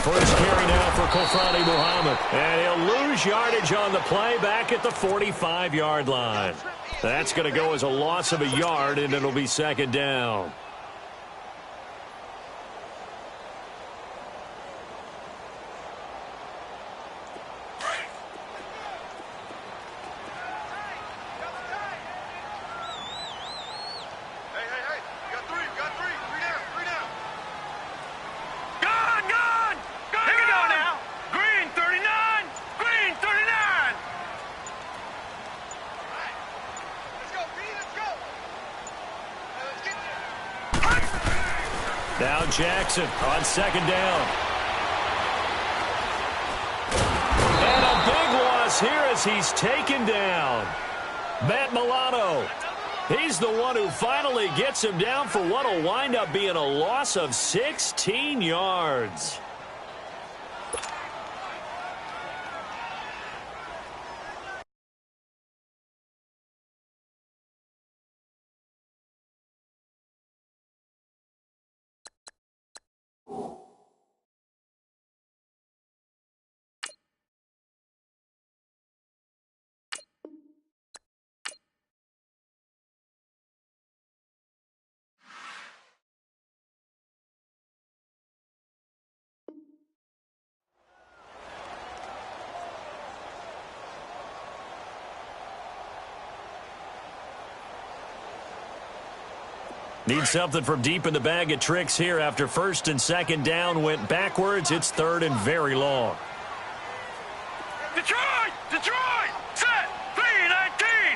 First carry now for Kofrani Muhammad. And he'll lose yardage on the play back at the 45-yard line. That's going to go as a loss of a yard, and it'll be second down. Now Jackson on second down. And a big loss here as he's taken down. Matt Milano. He's the one who finally gets him down for what will wind up being a loss of 16 yards. Need something from deep in the bag of tricks here after first and second down went backwards. It's third and very long. Detroit! Set! 3-19!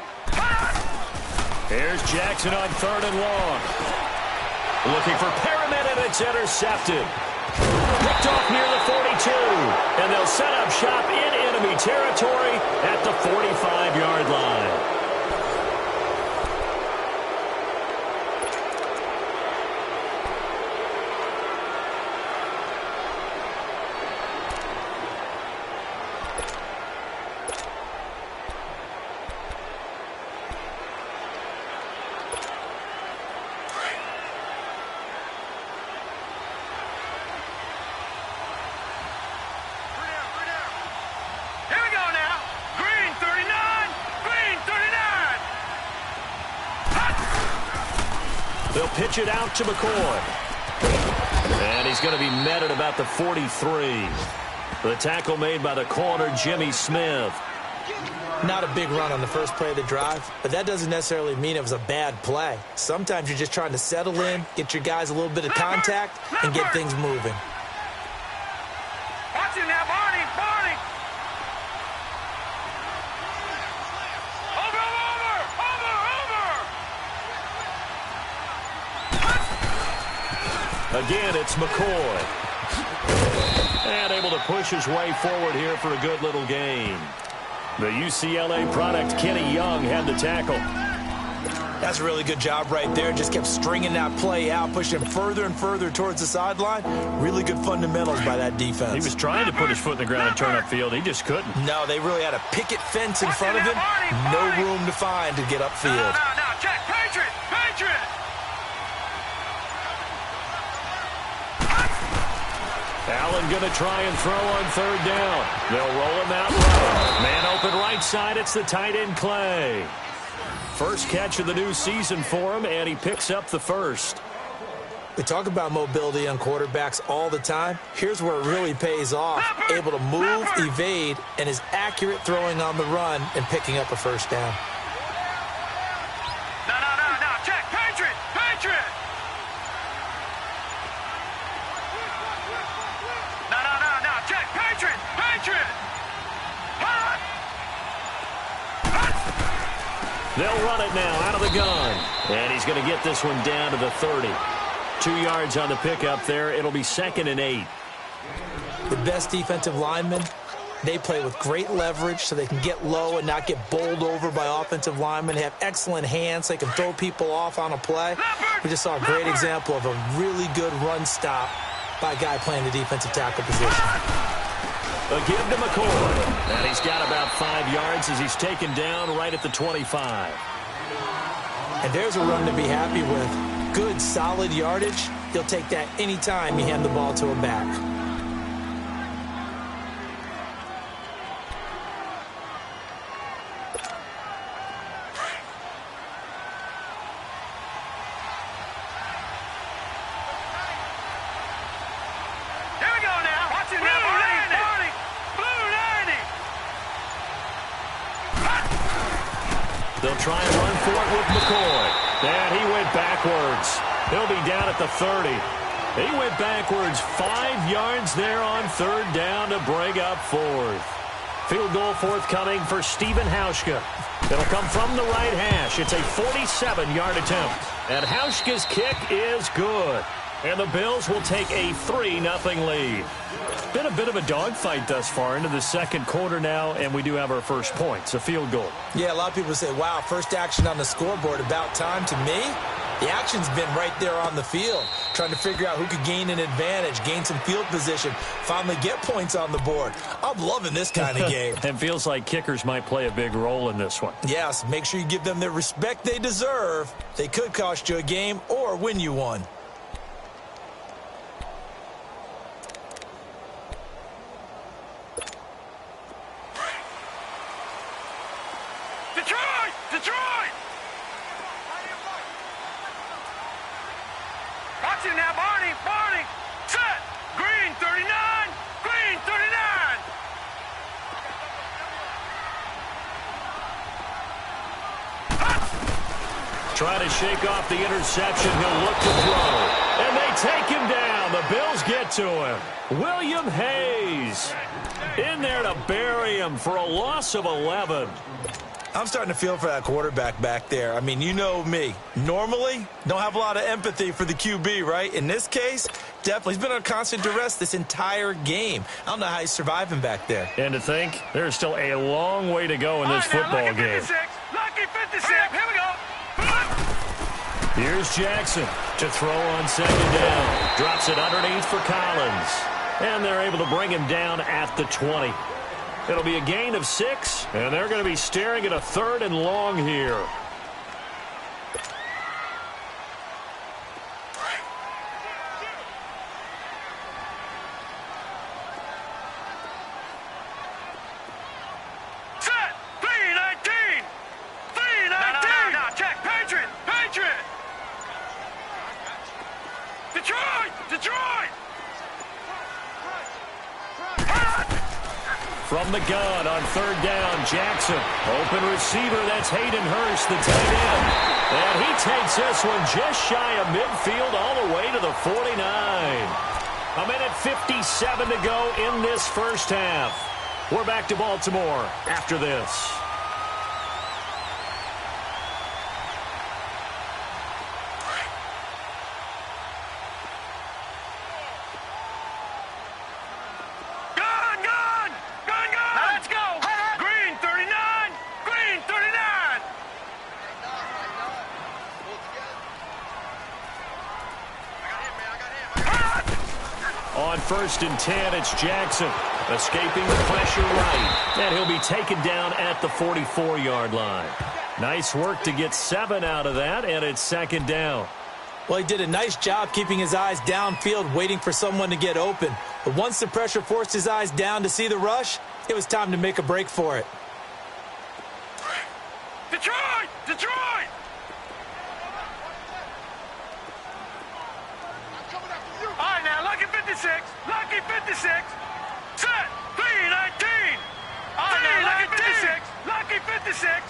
Here's Jackson on third and long. Looking for Perriman, and it's intercepted. Picked off near the 42. And they'll set up shop in enemy territory at the 45-yard line. They'll pitch it out to McCoy. And he's going to be met at about the 43. The tackle made by the corner, Jimmy Smith. Not a big run on the first play of the drive, but that doesn't necessarily mean it was a bad play. Sometimes you're just trying to settle in, get your guys a little bit of contact, and get things moving. Watch it now, Barney! Again, it's McCoy. And able to push his way forward here for a good little gain. The UCLA product, Kenny Young, had the tackle. That's a really good job right there. Just kept stringing that play out, pushing him further and further towards the sideline. Really good fundamentals by that defense. He was trying to put his foot in the ground and turn upfield. He just couldn't. No, they really had a picket fence in front of him. No room to find to get upfield. No, check. Patriot! Allen going to try and throw on third down. They'll roll him out right. Man open right side. It's the tight end, Clay. First catch of the new season for him, and he picks up the first. We talk about mobility on quarterbacks all the time. Here's where it really pays off. Able to move, evade, and is accurate throwing on the run and picking up a first down. No. Check. Patriot! No. Check. Patriot! They'll run it now out of the gun. And he's going to get this one down to the 30. 2 yards on the pickup there. It'll be 2nd and 8. The best defensive linemen, they play with great leverage so they can get low and not get bowled over by offensive linemen. They have excellent hands. They can throw people off on a play. We just saw a great example of a really good run stop by a guy playing the defensive tackle position. A give to McCoy. And he's got about 5 yards as he's taken down right at the 25. And there's a run to be happy with. Good, solid yardage. He'll take that anytime you hand the ball to him back. They'll try and run for it with McCoy. And he went backwards. He'll be down at the 30. He went backwards 5 yards there on third down to bring up fourth. Field goal forthcoming for Stephen Hauschka. It'll come from the right hash. It's a 47-yard attempt. And Hauschka's kick is good. And the Bills will take a 3-0 lead. Been a bit of a dogfight thus far into the second quarter now, and we do have our first points, a field goal. Yeah, a lot of people say, wow, first action on the scoreboard, about time. To me, the action's been right there on the field, trying to figure out who could gain an advantage, gain some field position, finally get points on the board. I'm loving this kind of game. It feels like kickers might play a big role in this one. Yes, make sure you give them the respect they deserve. They could cost you a game or win you one. Detroit! Watch it now, Barney! Set! Green 39! Green 39! Try to shake off the interception. He'll look to throw. And they take him down. The Bills get to him. William Hayes in there to bury him for a loss of 11. I'm starting to feel for that quarterback back there. I mean, you know me. Normally, don't have a lot of empathy for the QB, right? In this case, definitely. He's been under constant duress this entire game. I don't know how he's surviving back there. And to think, there's still a long way to go in this football game. Lucky 56. Here we go. Here's Jackson to throw on second down. Drops it underneath for Collins. And they're able to bring him down at the 20. It'll be a gain of 6, and they're going to be staring at a 3rd and long here. Set! 3-19! 3-19! No, check! Patriot! Detroit! From the gun on third down, Jackson. Open receiver, that's Hayden Hurst, the tight end. And he takes this one just shy of midfield all the way to the 49. A minute 57 to go in this first half. We're back to Baltimore after this. On 1st and 10, it's Jackson escaping the pressure right. And he'll be taken down at the 44-yard line. Nice work to get 7 out of that, and it's 2nd down. Well, he did a nice job keeping his eyes downfield, waiting for someone to get open. But once the pressure forced his eyes down to see the rush, it was time to make a break for it. Detroit! All right, now, Lucky 56. Set! 3-19! All right, now, Lucky 56.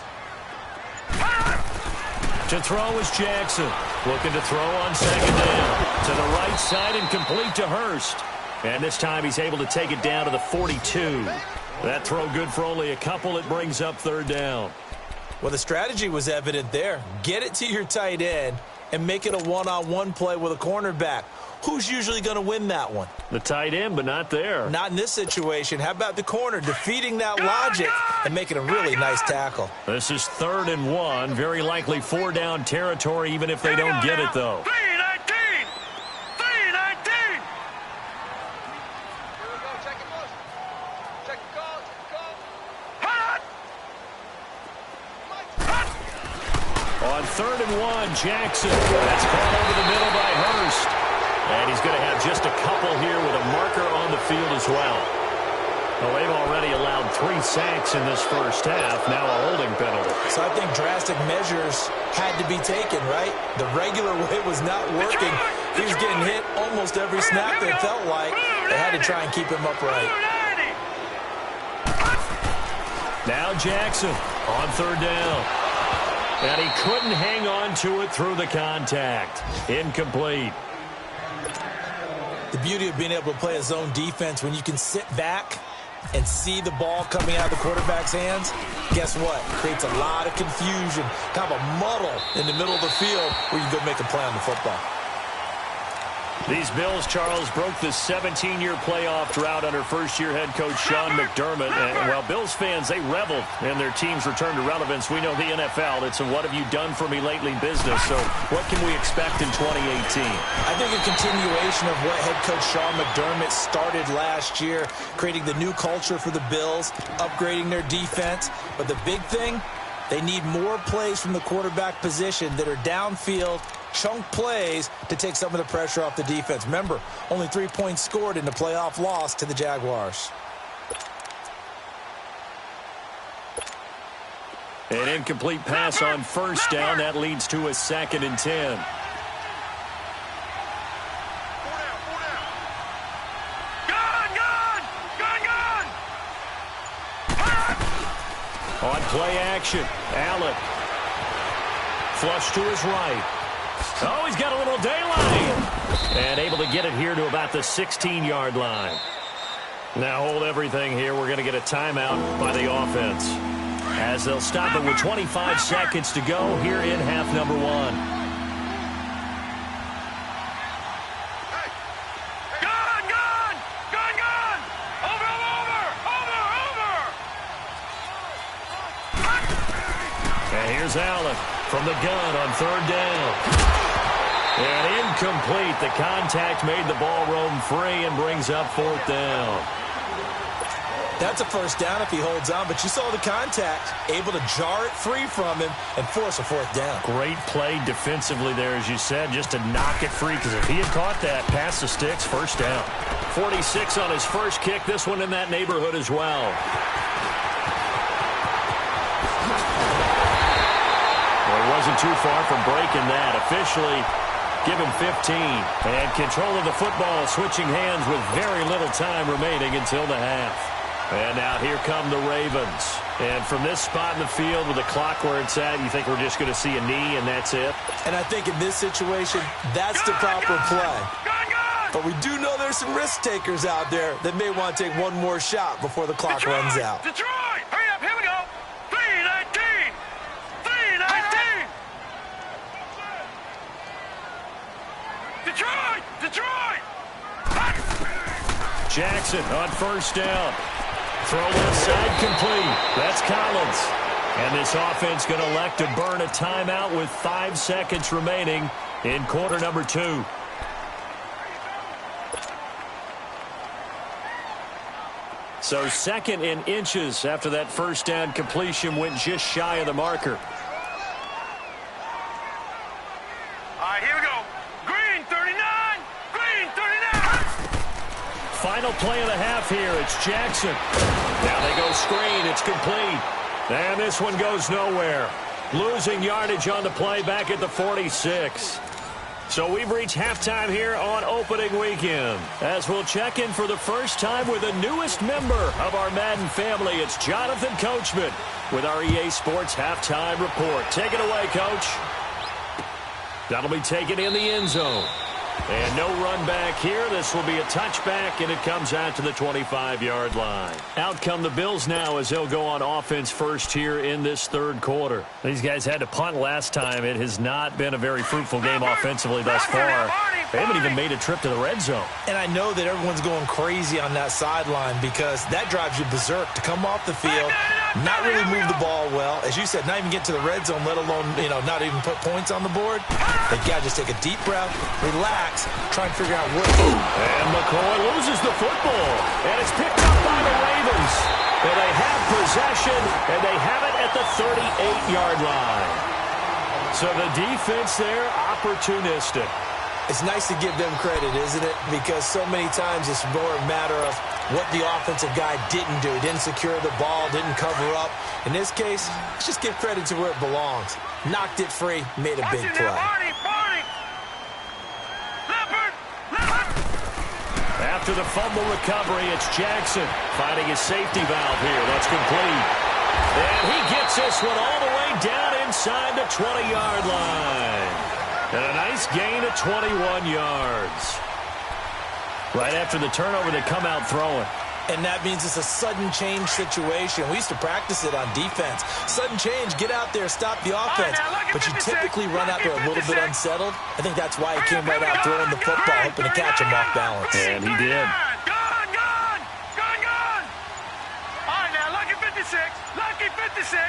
To throw is Jackson. Looking to throw on 2nd down. To the right side and complete to Hurst. And this time he's able to take it down to the 42. That throw good for only a couple. It brings up 3rd down. Well, the strategy was evident there. Get it to your tight end and make it a one-on-one play with a cornerback. Who's usually going to win that one? The tight end, but not there. Not in this situation. How about the corner defeating that logic and making a really nice tackle? This is 3rd and 1. Very likely 4-down territory, even if they don't get it, though. 3-19! On 3rd and 1, Jackson. That's caught over the middle by Hurst. And he's going to have just a couple here with a marker on the field as well. Well, they've already allowed 3 sacks in this first half. Now a holding penalty. So I think drastic measures had to be taken, right? The regular way was not working. He was getting hit almost every snap that felt like. They had to try and keep him upright. Now Jackson on 3rd down. And he couldn't hang on to it through the contact. Incomplete. The beauty of being able to play a zone defense when you can sit back and see the ball coming out of the quarterback's hands, guess what? Creates a lot of confusion, kind of a muddle in the middle of the field where you can go make a play on the football. These Bills, Charles, broke the 17-year playoff drought under first-year head coach Sean McDermott. And while Bills fans, they reveled in their team's return to relevance, we know the NFL, it's a what have you done for me lately business. So what can we expect in 2018? I think a continuation of what head coach Sean McDermott started last year, creating the new culture for the Bills, upgrading their defense. But the big thing, they need more plays from the quarterback position that are downfield, chunk plays to take some of the pressure off the defense. Remember, only 3 points scored in the playoff loss to the Jaguars. An incomplete pass on first down. That leads to a 2nd and 10. On play action, Allen. Flush to his right. Oh, he's got a little daylight. And able to get it here to about the 16-yard line. Now hold everything here. We're going to get a timeout by the offense, as they'll stop it with 25 seconds to go here in half number 1. Here's Allen from the gun on 3rd down. And incomplete. The contact made the ball roam free and brings up 4th down. That's a first down if he holds on, but you saw the contact, able to jar it free from him and force a 4th down. Great play defensively there, as you said, just to knock it free, because if he had caught that, past the sticks, first down. 46 on his first kick, this one in that neighborhood as well. Wasn't too far from breaking that. Officially, give him 15. And control of the football switching hands with very little time remaining until the half. And now here come the Ravens. And from this spot in the field with the clock where it's at, you think we're just going to see a knee and that's it? And I think in this situation, that's the proper play. But we do know there's some risk takers out there that may want to take one more shot before the clock runs out. Detroit! Hurry up, here we go! 3:19! 3:19! Detroit! Detroit! Jackson on first down. Throw left side complete. That's Collins. And this offense going to elect to burn a timeout with 5 seconds remaining in quarter number 2. So 2nd and inches after that first down completion went just shy of the marker. All right, here we go. Green 39. Green 39. Final play of the half here. It's Jackson. Now they go screen. It's complete. And this one goes nowhere. Losing yardage on the play back at the 46. So we've reached halftime here on opening weekend, as we'll check in for the first time with the newest member of our Madden family. It's Jonathan Coachman with our EA Sports Halftime Report. Take it away, Coach. That'll be taken in the end zone. And no run back here. This will be a touchback, and it comes out to the 25-yard line. Out come the Bills now as they'll go on offense first here in this third quarter. These guys had to punt last time. It has not been a very fruitful game offensively thus far. They haven't even made a trip to the red zone. And I know that everyone's going crazy on that sideline because that drives you berserk to come off the field, not really move the ball well. As you said, not even get to the red zone, let alone, not even put points on the board. They got to just take a deep breath, relax, try and figure out what to do. And McCoy loses the football. And it's picked up by the Ravens. And they have possession, and they have it at the 38-yard line. So the defense there, opportunistic. It's nice to give them credit, isn't it? Because so many times it's more a matter of what the offensive guy didn't do. Didn't secure the ball, didn't cover up. In this case, let's just give credit to where it belongs. Knocked it free, made a big play. After the fumble recovery, it's Jackson finding his safety valve here. That's complete. And he gets this one all the way down inside inside the 20-yard line. And a nice gain of 21 yards. Right after the turnover, they come out throwing. And that means it's a sudden change situation. We used to practice it on defense. Sudden change, get out there, stop the offense. But you typically run out there a little bit unsettled. I think that's why he came right out throwing the football, hoping to catch him off balance. And he did. Gone! All right, now, lucky 56. Lucky 56.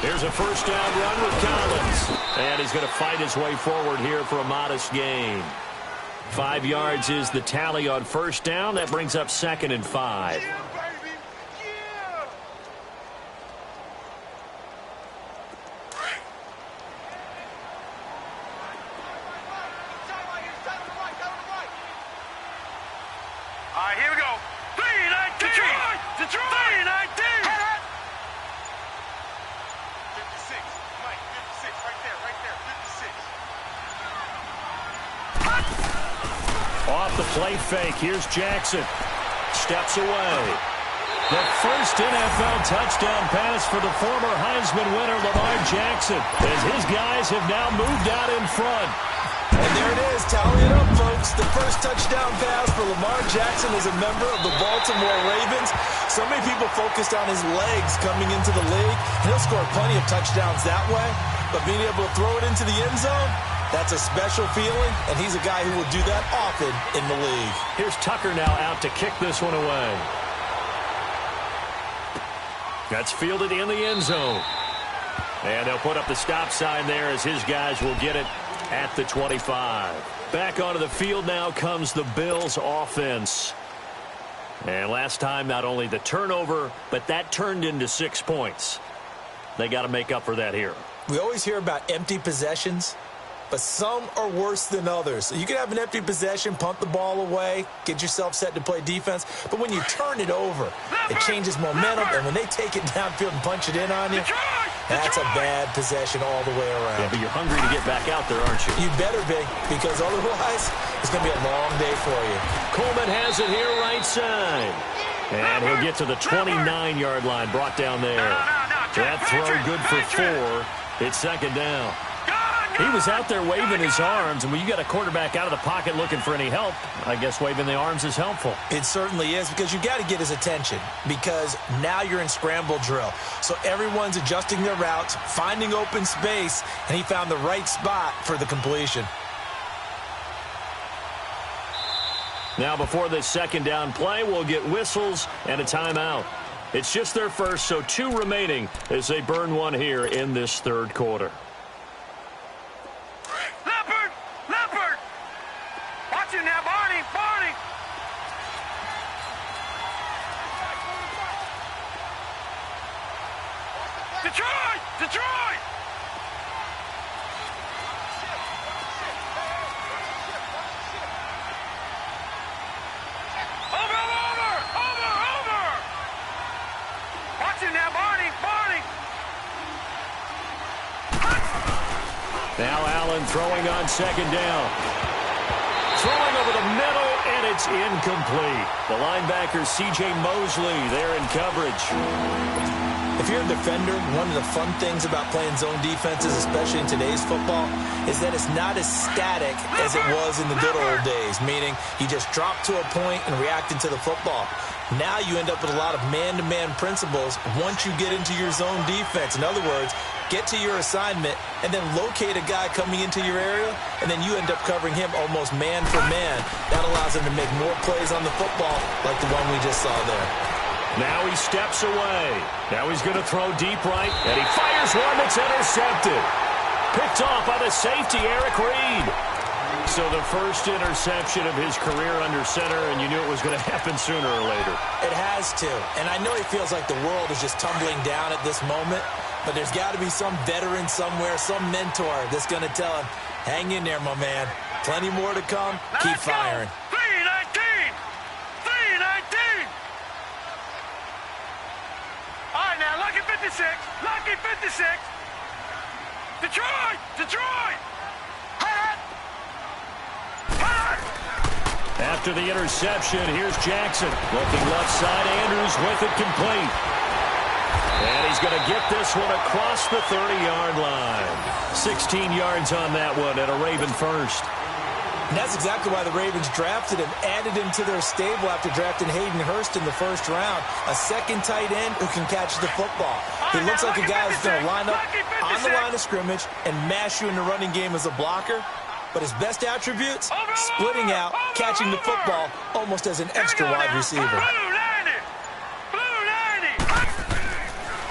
Here's a first down run with Collins. And he's going to fight his way forward here for a modest gain. 5 yards is the tally on first down. That brings up 2nd and 5. Yeah, baby. Yeah. All right, here we go. 3-19. Detroit. 3-19. 56. Mike, 56. Right there. 56. Off the play fake. Here's Jackson. Steps away. The first NFL touchdown pass for the former Heisman winner, Lamar Jackson, as his guys have now moved out in front. And there it is. Tally it up, folks. The first touchdown pass for Lamar Jackson as a member of the Baltimore Ravens. So many people focused on his legs coming into the league. He'll score plenty of touchdowns that way. But being able to throw it into the end zone, that's a special feeling, and he's a guy who will do that often in the league. Here's Tucker now out to kick this one away. That's fielded in the end zone. And they'll put up the stop sign there as his guys will get it at the 25. Back onto the field now comes the Bills offense. And last time, not only the turnover, but that turned into 6 points. They got to make up for that here. We always hear about empty possessions, but some are worse than others. So you can have an empty possession, punt the ball away, get yourself set to play defense. But when you turn it over, it changes momentum. And when they take it downfield and punch it in on you, that's a bad possession all the way around. Yeah, but you're hungry to get back out there, aren't you? You better be, because otherwise it's going to be a long day for you. Coleman has it here right side. And he'll get to the 29-yard line, brought down there. That throw good for 4. It's 2nd down. He was out there waving his arms, and when you got a quarterback out of the pocket looking for any help, I guess waving the arms is helpful. It certainly is, because you got to get his attention, because now you're in scramble drill. So everyone's adjusting their routes, finding open space, and he found the right spot for the completion. Now before this 2nd down play, we'll get whistles and a timeout. It's just their first, so 2 remaining as they burn one here in this 3rd quarter. Leopard! Watch it now, Barney! Detroit! Over! Watch it now, Barney! Now Allen throwing on 2nd down. Throwing over the middle, and it's incomplete. The linebacker, C.J. Mosley, there in coverage. If you're a defender, one of the fun things about playing zone defenses, especially in today's football, is that it's not as static as it was in the good old days, meaning you just drop to a point and react into the football. Now you end up with a lot of man-to-man principles once you get into your zone defense. In other words, get to your assignment and then locate a guy coming into your area, and then you end up covering him almost man for man. That allows him to make more plays on the football like the one we just saw there. Now he steps away. Now he's going to throw deep right, and he fires one that's intercepted. Picked off by the safety, Eric Reed. So the first interception of his career under center, and you knew it was going to happen sooner or later. It has to. And I know he feels like the world is just tumbling down at this moment, but there's got to be some veteran somewhere, some mentor that's going to tell him, hang in there, my man. Plenty more to come. Keep firing. 3-19! All right, now, lucky 56! Detroit! After the interception, here's Jackson. Looking left side, Andrews with it complete. And he's going to get this one across the 30-yard line. 16 yards on that one and a Raven first. And that's exactly why the Ravens drafted him, added him to their stable after drafting Hayden Hurst in the first round. A second tight end who can catch the football. He looks like a guy who's going to line up on the line of scrimmage and mash you in the running game as a blocker. But his best attributes, splitting out, catching the football almost as an extra wide receiver.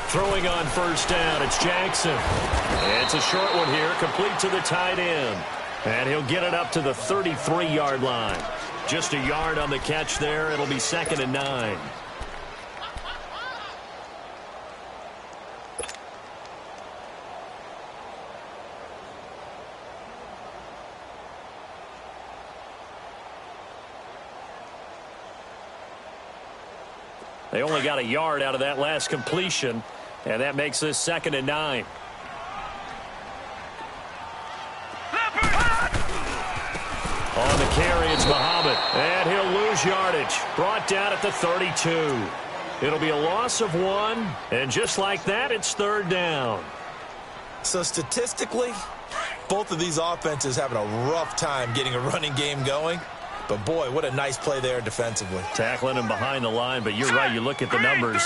Throwing on first down, it's Jackson. It's a short one here, complete to the tight end. And he'll get it up to the 33-yard line. Just a yard on the catch there. It'll be 2nd and 9. They only got a yard out of that last completion, and that makes this 2nd and 9. On the carry, it's Muhammad, and he'll lose yardage. Brought down at the 32. It'll be a loss of 1, and just like that, it's 3rd down. So statistically, both of these offenses having a rough time getting a running game going. But, boy, what a nice play there defensively. Tackling him behind the line, but you're right. You look at the numbers.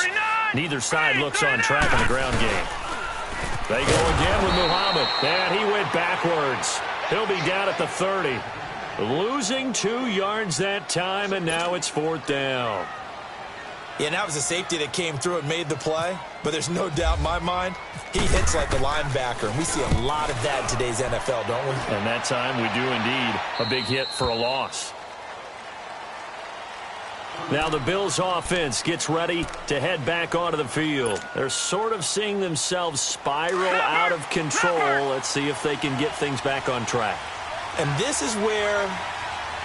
Neither side looks on track in the ground game. They go again with Muhammad, and he went backwards. He'll be down at the 30. Losing 2 yards that time, and now it's 4th down. Yeah, and that was a safety that came through and made the play. But there's no doubt in my mind, he hits like a linebacker. And we see a lot of that in today's NFL, don't we? And that time we do indeed. A big hit for a loss. Now the Bills offense gets ready to head back onto the field. They're sort of seeing themselves spiral out of control. Let's see if they can get things back on track. And this is where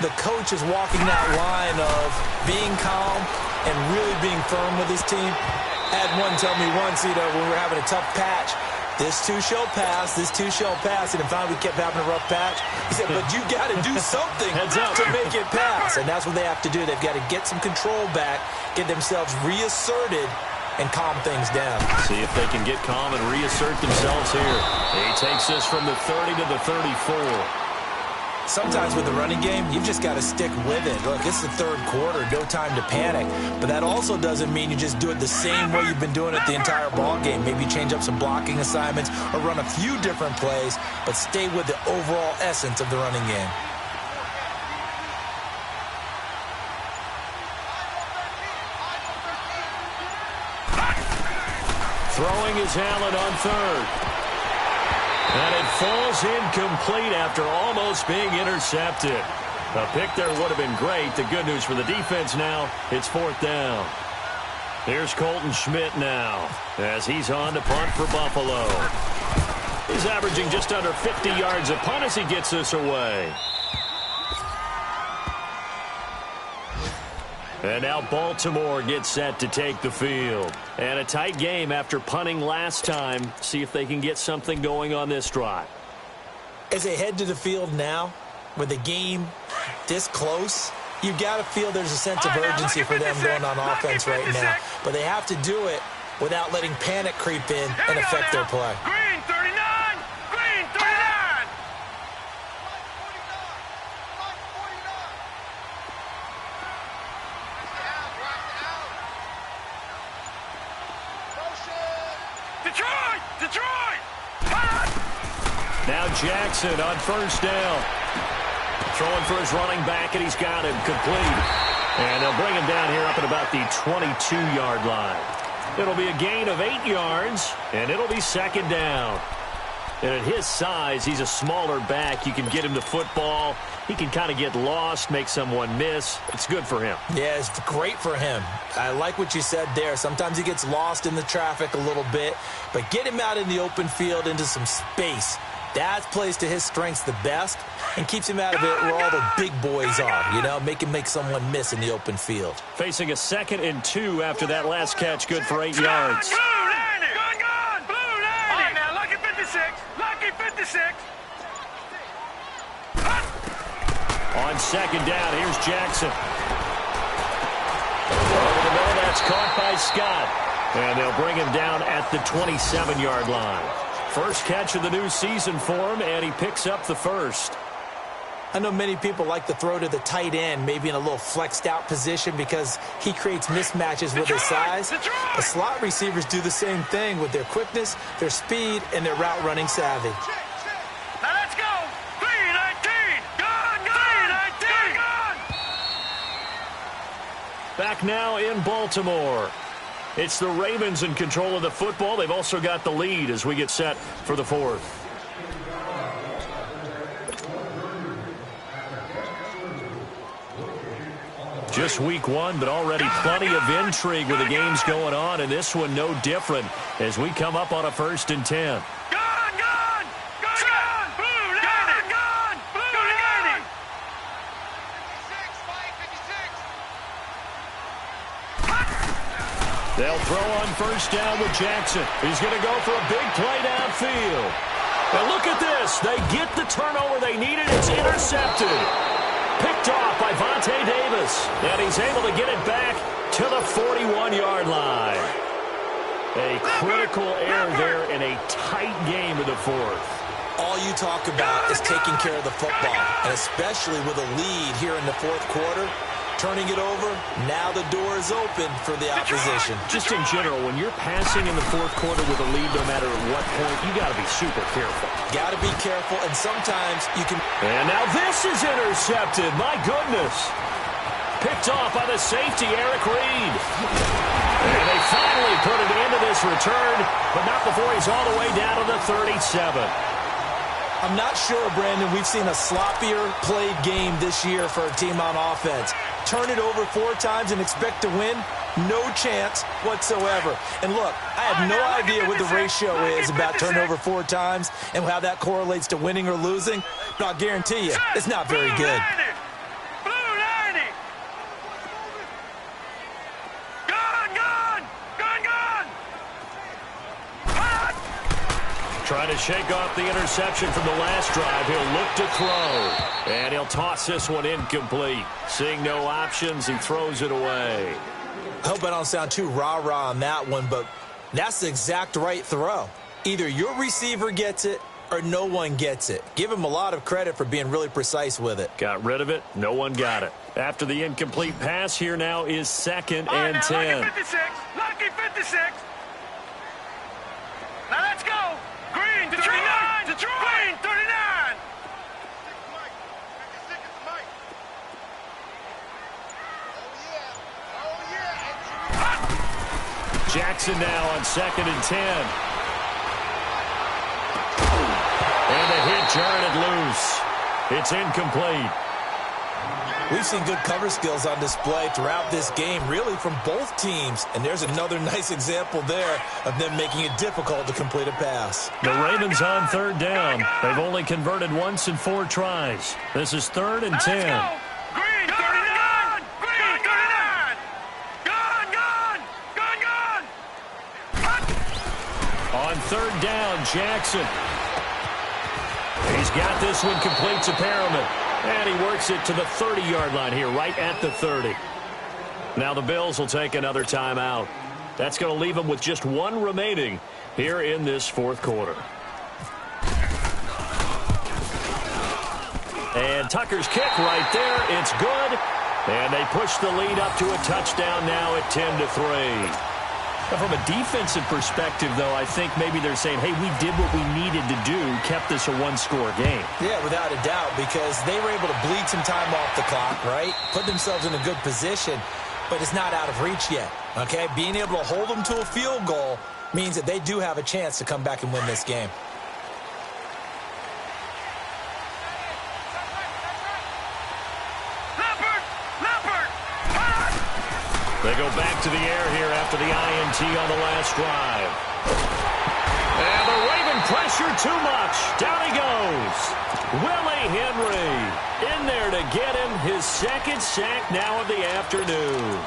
the coach is walking that line of being calm and really being firm with his team. Had one tell me once, when we were having a tough patch, this too shall pass, this too shall pass, and finally we kept having a rough patch. He said, but you got to do something to make it pass. And that's what they have to do. They've got to get some control back, get themselves reasserted, and calm things down. See if they can get calm and reassert themselves here. He takes this from the 30 to the 34. Sometimes with the running game, you've just got to stick with it. Look, it's the 3rd quarter, no time to panic. But that also doesn't mean you just do it the same way you've been doing it the entire ball game. Maybe change up some blocking assignments or run a few different plays, but stay with the overall essence of the running game. Throwing is Allen on 3rd. And it falls incomplete after almost being intercepted. A pick there would have been great. The good news for the defense now, it's 4th down. Here's Colton Schmidt now as he's on to punt for Buffalo. He's averaging just under 50 yards a punt as he gets this away. And now Baltimore gets set to take the field. And a tight game after punting last time. See if they can get something going on this drive. As they head to the field now, with the game this close, you've got to feel there's a sense of urgency for them going on offense right now. But they have to do it without letting panic creep in and affect their play. Green 39! Green 39! Detroit! Detroit! Now Jackson on first down. Throwing for his running back, and he's got him complete. And they'll bring him down here up at about the 22-yard line. It'll be a gain of 8 yards, and it'll be 2nd down. And at his size, he's a smaller back. You can get him the football. He can kind of get lost, make someone miss. It's good for him. Yeah, it's great for him. I like what you said there. Sometimes he gets lost in the traffic a little bit, but get him out in the open field into some space. That plays to his strengths the best and keeps him out of it where all the big boys are, make him make someone miss in the open field. Facing a 2nd and 2 after that last catch, good for 8 yards. Blue 90! Gone! Blue 90! All right, now, lucky 56. Lucky 56. On 2nd down, here's Jackson. Over the middle, that's caught by Scott. And they'll bring him down at the 27-yard line. First catch of the new season for him, and he picks up the first. I know many people like to throw to the tight end, maybe in a little flexed out position because he creates mismatches with his size. The slot receivers do the same thing with their quickness, their speed, and their route running savvy. Now let's go. 319. Gone. 319. Gone. Back now in Baltimore. It's the Ravens in control of the football. They've also got the lead as we get set for the fourth. Just week one, but already plenty of intrigue with the games going on, and this one no different as we come up on a 1st and 10. Gone. Blue 90. Gone. Blue 90. 56. They'll throw on 1st down with Jackson. He's going to go for a big play downfield. And look at this. They get the turnover they needed. It's intercepted. Picked off by Vontae Davis. And he's able to get it back to the 41-yard line. A critical error there in a tight game in the fourth. All you talk about is taking care of the football, and especially with a lead here in the fourth quarter. Turning it over, now the door is open for the opposition. Just in general, when you're passing in the fourth quarter with a lead, no matter at what point, you got to be super careful. Got to be careful, and sometimes you can... And now this is intercepted. My goodness. Picked off by the safety, Eric Reed. And they finally put it into this return, but not before he's all the way down to the 37. I'm not sure, Brandon, we've seen a sloppier played game this year for a team on offense. Turn it over 4 times and expect to win? No chance whatsoever. And look, I have no idea what the ratio is about turnover 4 times and how that correlates to winning or losing, but I'll guarantee you, it's not very good. Blue 90. Gone. Trying to shake off the interception from the last drive. He'll look to throw. And he'll toss this one incomplete. Seeing no options, he throws it away. I hope I don't sound too rah-rah on that one, but that's the exact right throw. Either your receiver gets it or no one gets it. Give him a lot of credit for being really precise with it. Got rid of it. No one got it. After the incomplete pass, here now is 2nd and 10. Lucky 56. Lucky 56. Now let's go. Green 39. Green 39. Jackson now on 2nd and 10. And the hit jarred it loose. It's incomplete. We've seen good cover skills on display throughout this game, really from both teams. And there's another nice example there of them making it difficult to complete a pass. The Ravens on 3rd down. They've only converted once in 4 tries. This is 3rd and 10. Green 39. Green 39. Gone. On 3rd down, Jackson. He's got this one complete to Perriman. And he works it to the 30-yard line here, right at the 30. Now the Bills will take another timeout. That's going to leave them with just 1 remaining here in this fourth quarter. And Tucker's kick right there. It's good. And they push the lead up to a touchdown now at 10-3. From a defensive perspective, though, I think maybe they're saying, hey, we did what we needed to do, kept this a 1-score game. Yeah, without a doubt, because they were able to bleed some time off the clock, right? Put themselves in a good position, but it's not out of reach yet, okay? Being able to hold them to a field goal means that they do have a chance to come back and win this game. They go back to the air here after the INT on the last drive. And the Raven pressure too much. Down he goes. Willie Henry in there to get him his 2nd sack now of the afternoon.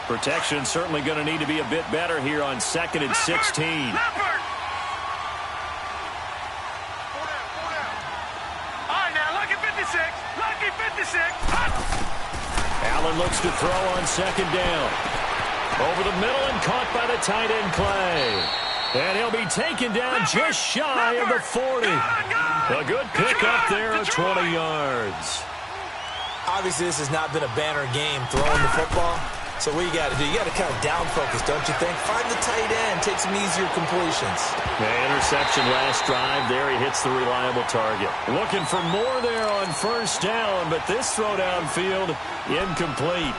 Protection certainly going to need to be a bit better here on 2nd and 16. Allen looks to throw on second down. Over the middle and caught by the tight end, Clay. And he'll be taken down just shy of the 40. A good pick up there at 20 yards. Obviously, this has not been a banner game throwing the football. So what you got to do, you got to kind of down focus, don't you think? Find the tight end, take some easier completions. Interception last drive. There he hits the reliable target. Looking for more there on first down, but this throw downfield incomplete.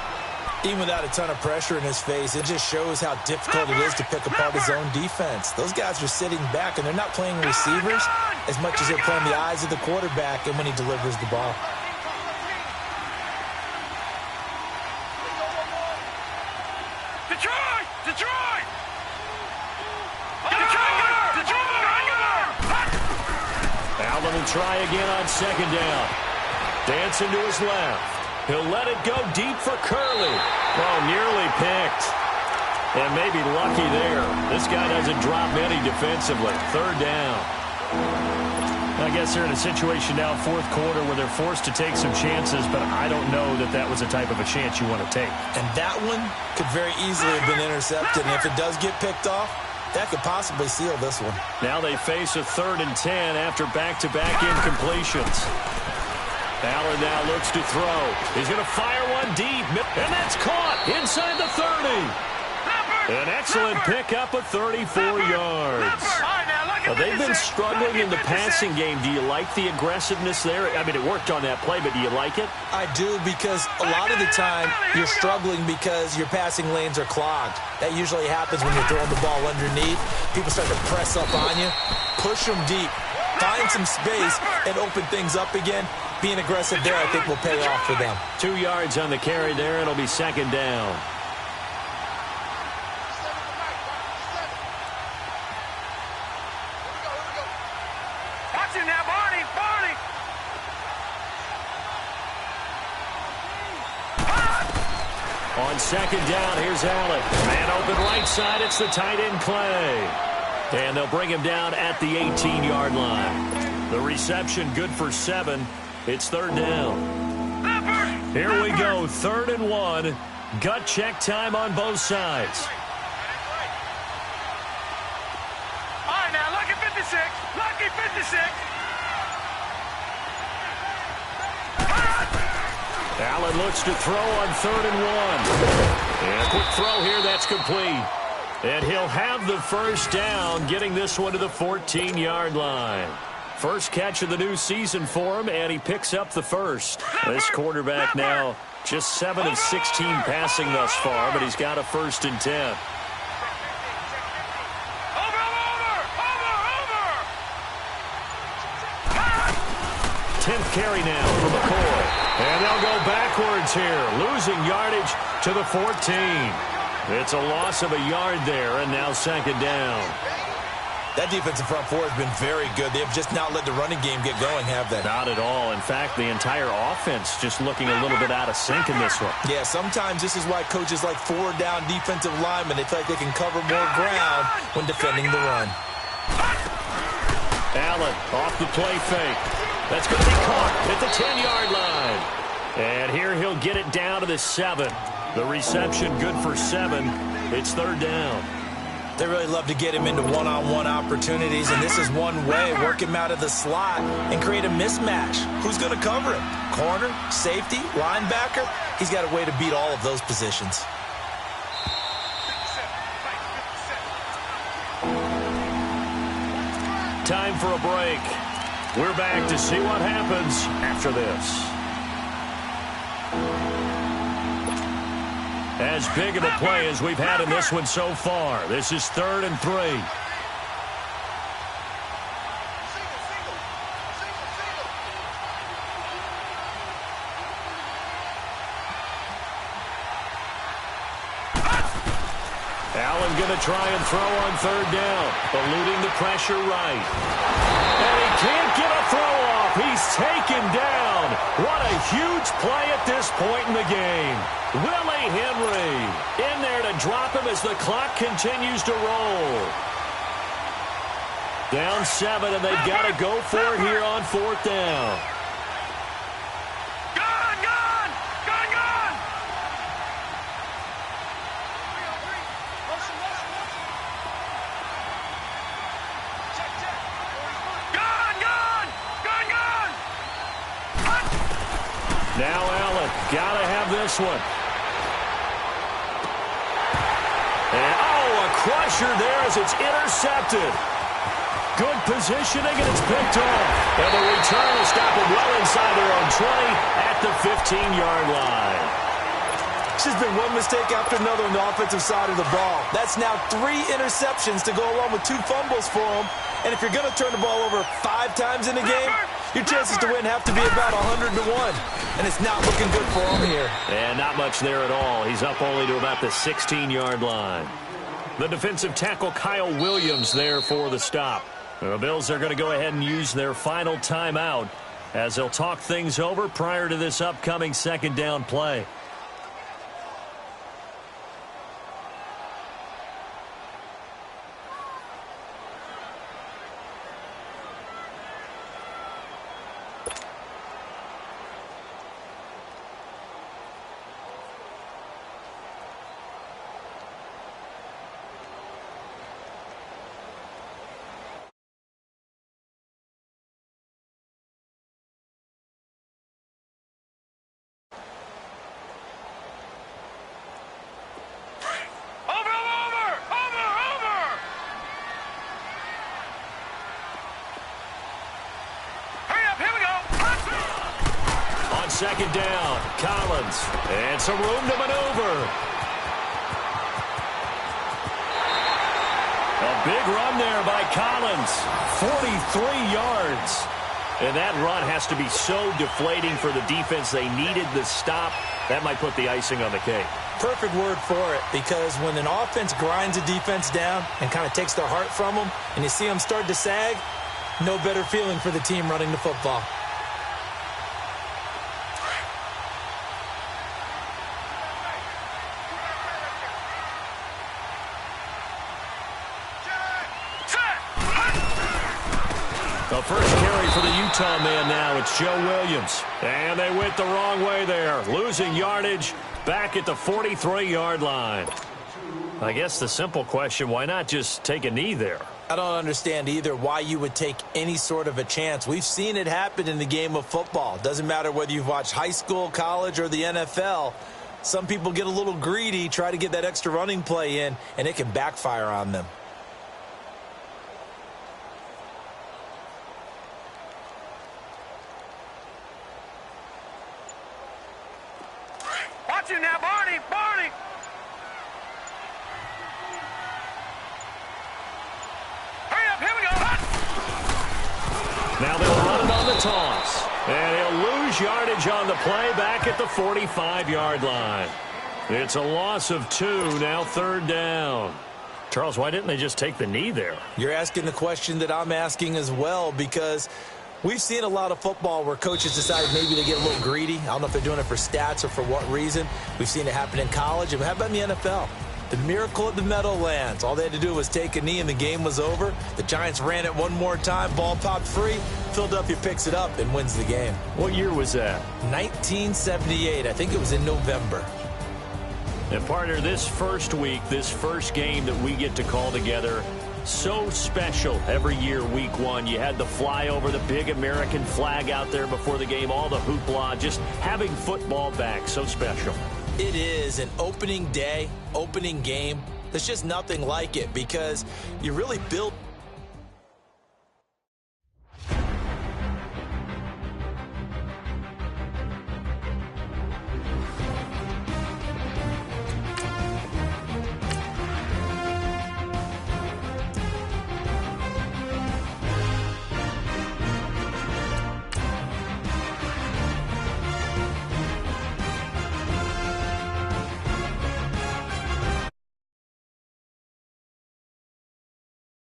Even without a ton of pressure in his face, it just shows how difficult it is to pick apart his own defense. Those guys are sitting back, and they're not playing receivers as much as they're playing the eyes of the quarterback and when he delivers the ball. Detroit! Detroit! Allen will try again on second down. Dancing to his left. He'll let it go deep for Curley. Oh, nearly picked. And maybe lucky there. This guy doesn't drop many defensively. Third down. I guess they're in a situation now, fourth quarter, where they're forced to take some chances, but I don't know that that was the type of a chance you want to take. And that one could very easily have been intercepted. And if it does get picked off, that could possibly seal this one. Now they face a 3rd and 10 after back-to-back incompletions. Allen now looks to throw. He's going to fire one deep, and that's caught inside the 30. An excellent pickup of 34 yards. They've been struggling in the passing game. Do you like the aggressiveness there? I mean, it worked on that play, but do you like it? I do, because a lot of the time you're struggling because your passing lanes are clogged. That usually happens when you're throwing the ball underneath. People start to press up on you. Push them deep. Find some space and open things up again. Being aggressive there, I think, will pay off for them. 2 yards on the carry there. It'll be second down. On second down, here's Allen. Man open right side, it's the tight end, Clay. And they'll bring him down at the 18-yard line. The reception good for 7. It's third down. Here we go, 3rd and 1. Gut check time on both sides. All right, now, lucky 56. Lucky 56. Allen looks to throw on 3rd and 1. And a quick throw here, that's complete. And he'll have the first down, getting this one to the 14-yard line. First catch of the new season for him, and he picks up the first. This quarterback now just 7 of 16 passing thus far, but he's got a 1st and 10. Over! 10th carry now for McCoy. And they'll go backwards here, losing yardage to the 14. It's a loss of a yard there, and now second down. That defensive front four has been very good. They have just not let the running game get going, have they? Not at all. In fact, the entire offense just looking a little bit out of sync in this one. Yeah, sometimes this is why coaches like 4-down defensive linemen. They feel like they can cover more ground when defending the run. Allen off the play fake. That's going to be caught at the 10-yard line. And here he'll get it down to the 7. The reception good for 7. It's third down. They really love to get him into one-on-one opportunities, and this is one way. Work him out of the slot and create a mismatch. Who's going to cover him? Corner, safety, linebacker? He's got a way to beat all of those positions. Time for a break. We're back to see what happens after this. As big of a play as we've had in this one so far. This is 3rd and 3. Allen going to try and throw on 3rd down, eluding the pressure right. And he can't get a throw off. He's taken down. What a huge play at this point in the game. Willie Henry in there to drop him as the clock continues to roll. Down 7, and they've got to go for it here on 4th down. Now Allen, gotta have this one. And, a crusher there as it's intercepted. Good positioning, and it's picked off. And the return will stop them well inside their own 20 at the 15-yard line. It's just been one mistake after another on the offensive side of the ball. That's now 3 interceptions to go along with 2 fumbles for them. And if you're going to turn the ball over 5 times in a game, your chances to win have to be about 100 to 1. And it's not looking good for him here. And not much there at all. He's up only to about the 16-yard line. The defensive tackle Kyle Williams there for the stop. The Bills are going to go ahead and use their final timeout as they'll talk things over prior to this upcoming second down play. Second down, Collins, and some room to maneuver. A big run there by Collins, 43 yards. And that run has to be so deflating for the defense. They needed the stop. That might put the icing on the cake. Perfect word for it, because when an offense grinds a defense down and kind of takes their heart from them, and you see them start to sag, no better feeling for the team running the football. The first carry for the Utah man now, it's Joe Williams. And they went the wrong way there, losing yardage back at the 43-yard line. I guess the simple question, why not just take a knee there? I don't understand either why you would take any sort of a chance. We've seen it happen in the game of football. Doesn't matter whether you've watched high school, college, or the NFL. Some people get a little greedy, try to get that extra running play in, and it can backfire on them. Watch him now, Barney! Barney! Hurry up, here we go! Now they'll run it on the toss. And he'll lose yardage on the play back at the 45-yard line. It's a loss of 2, now third down. Charles, why didn't they just take the knee there? You're asking the question that I'm asking as well, because we've seen a lot of football where coaches decide maybe they get a little greedy. I don't know if they're doing it for stats or for what reason. We've seen it happen in college. And how about in the NFL? The miracle of the Meadowlands. All they had to do was take a knee and the game was over. The Giants ran it one more time. Ball popped free. Philadelphia picks it up and wins the game. What year was that? 1978. I think it was in November. And partner, this first week, this first game that we get to call together, so special every year, week 1. You had the flyover, the big American flag out there before the game, all the hoopla, just having football back, so special. It is an opening day, opening game. There's just nothing like it because you really build